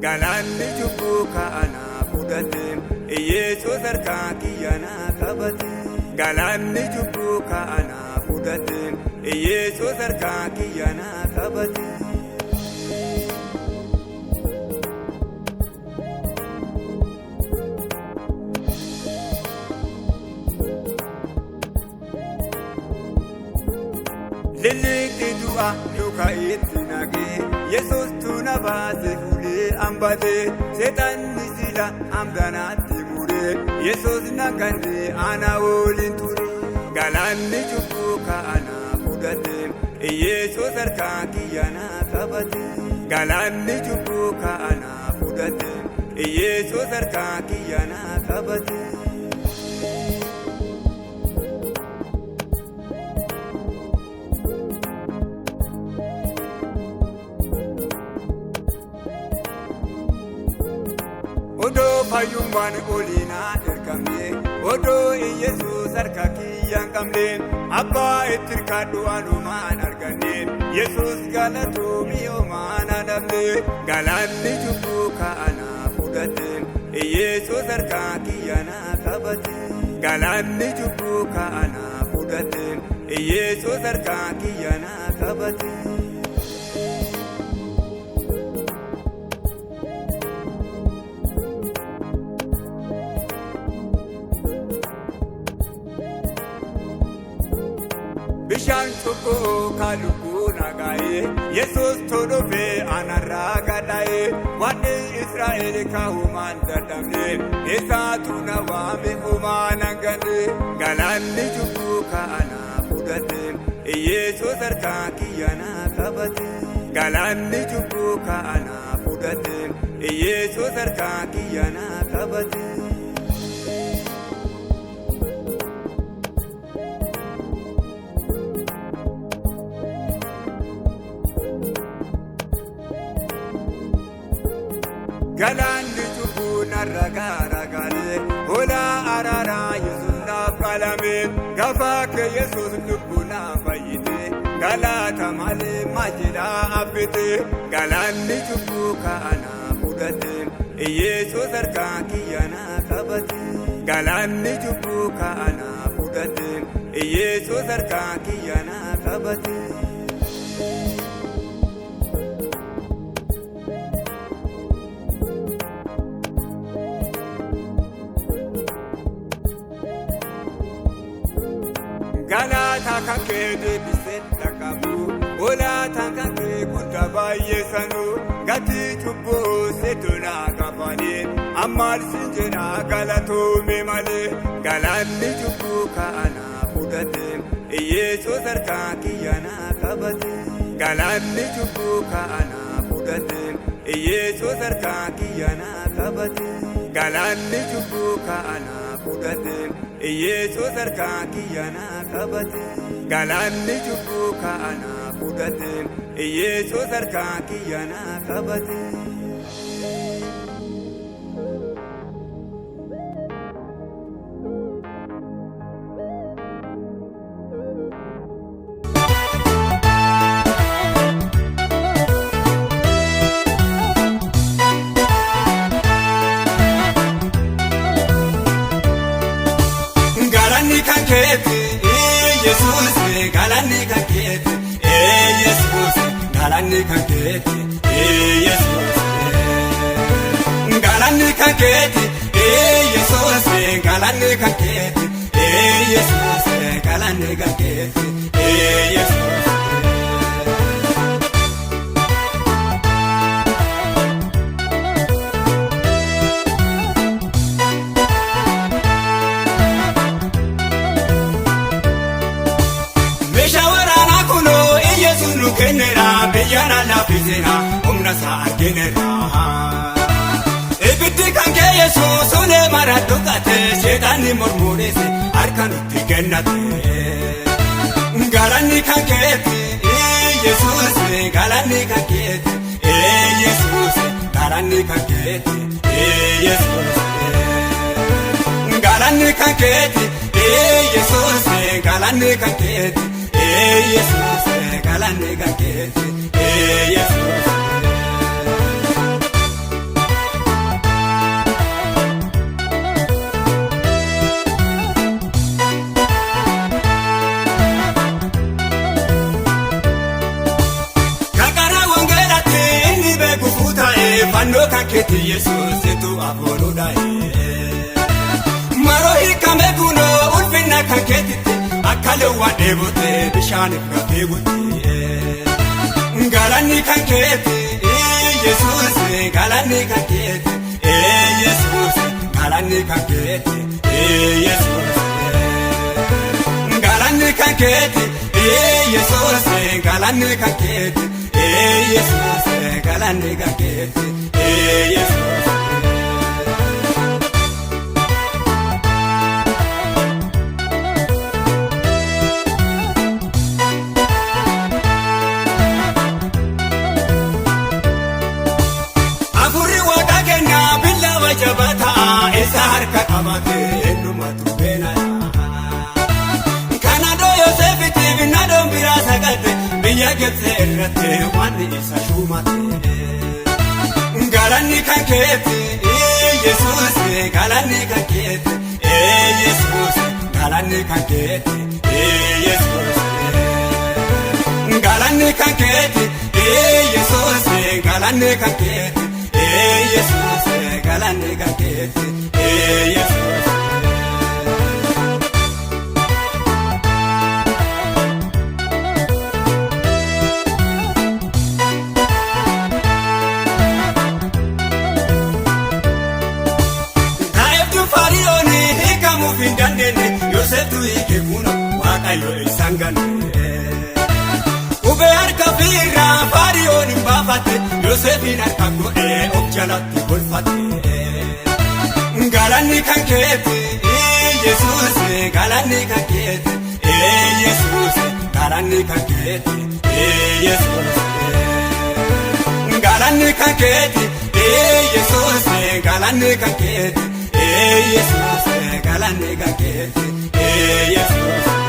Galanni cubbuu kaana fudhate Yesuus harkaa kiyya na qabate. Galanni cubbuu kaana fudhate Yesuus harkaa kiyya na qabate. Lilliitti du'a luka itti nagee Yesuus tuna baase fuulee ambatee seexanni sila amganaatti muree Yesuus nagandee ana woliin ture. Galanni cubbuu kaana fudhate Yesuus harkaa kiyya na qabate. Galanni cubbuu kaana fudhate Yesuus harkaa kiyya na qabate. Odoo fayyummaan oliinaa ergamne odoo Yesuus harka kiyya hin qabne abbaa itti hirkadhu anumaan arganne Yesuus galatoomii homaan adabne. Galanni cubbuu kaana fudhate Yesuus harka kiyya na qabate. Galanni cubbuu kaana fudhate Yesuus harka kiyya na qabate. Bishaan tokkoo kaalubbuu nagaa'ee Yesuus tolofee anarraa gadhaa'ee waanti Israa'el kaa'umaan dadhabne eessaatu na waame homaan hanganne. Galanni cubbuu kaana fudhate Yesuus harkaa kiyya na qabate. Galanni cubbuu kaana fudhate Yesuus harkaa kiyya na qabate. Galanni cubbuu narra garagalee hoolaa araaraa Yesuus naaf qalame gaafa kee Yesuus lubbuu naaf fayyite galata malee maajilaa affite. Galanni cubbuu kaana fudhate Yesuus harkaa kiyya na qabate. Galanni cubbuu kaana fudhate Yesuus harkaa kiyya na qabate. Galata kan kee deebisee dhaqabu olaata kan kee guddaa baay'eessanu gatii cubbuu seetuna kafalee ammaal siin jedha galatoome malee. Galanni cubbuu kaana fudhate Yesuus harkaa kiyya na qabate. Galanni cubbuu kaana fudhate Yesuus harkaa kiyya na qabate. Galanni cubbuu kaana fudhate Yesuus harkaa kiyya na qabate. Galanni cubbuu kaana fudhate Yesuus harkaa kiyya na qabate. Galanni kan keeti Yesuus galanni kan keeti Yesuus galanni kan keeti Yesuus galanni kan keeti Yesuus galanni kan keeti Yesuus galanni kan keeti Yesuus. Kenera biyana lafizena umna sa kenera ebiti kan ke Yesuus ole maradukate seetani murmurese harkan itti kennate. Galanni kan keeti Yesuus galanni kan keeti Yesuus galanni kan keeti Yesuus galanni kan keeti Yesuus galanni kan keeti Yesuus galanni kan keeti Yesuus. Yesuus tu afuudhaa'e. Maroo hiikame kunoo ulfinna kan keetitti akka lewwa dheebote bishaaniif gafee butte. Galanni kan keeti Yesuus galanni kan keeti Yesuus galanni kan keeti Yesuus galanni kan keeti Yesuus galanni kan keeti Yesuus galanni kan keeti Yesuus. Jabataa isa harka qabatee eenyumatu beenaa. Kanadoo Yoseefitiif nadoon biraa sagate biyya Gibxi irratti wanni isa shumate. Galanni kan keeti Yesuus galanni kan keeti Yesuus galanni kan keeti Yesuus galanni kan keeti Yesuus galanni kan keeti Yesuus galanni kan keeti Yesuus. Taa'eetu Faariyooni hiikamuuf hin dandeenye Yoseeftu hiike kuna Waaqayyo isaan ganne. Qubee harka biirraa Faariyoon hin baafate Yoseefin harka godhee of jalatti golfate. Galanni kan keeti Yesuus galanni kan keeti Yesuus galanni kan keeti Yesuus galanni kan keeti Yesuus galanni kan keeti Yesuus galanni kan keeti Yesuus.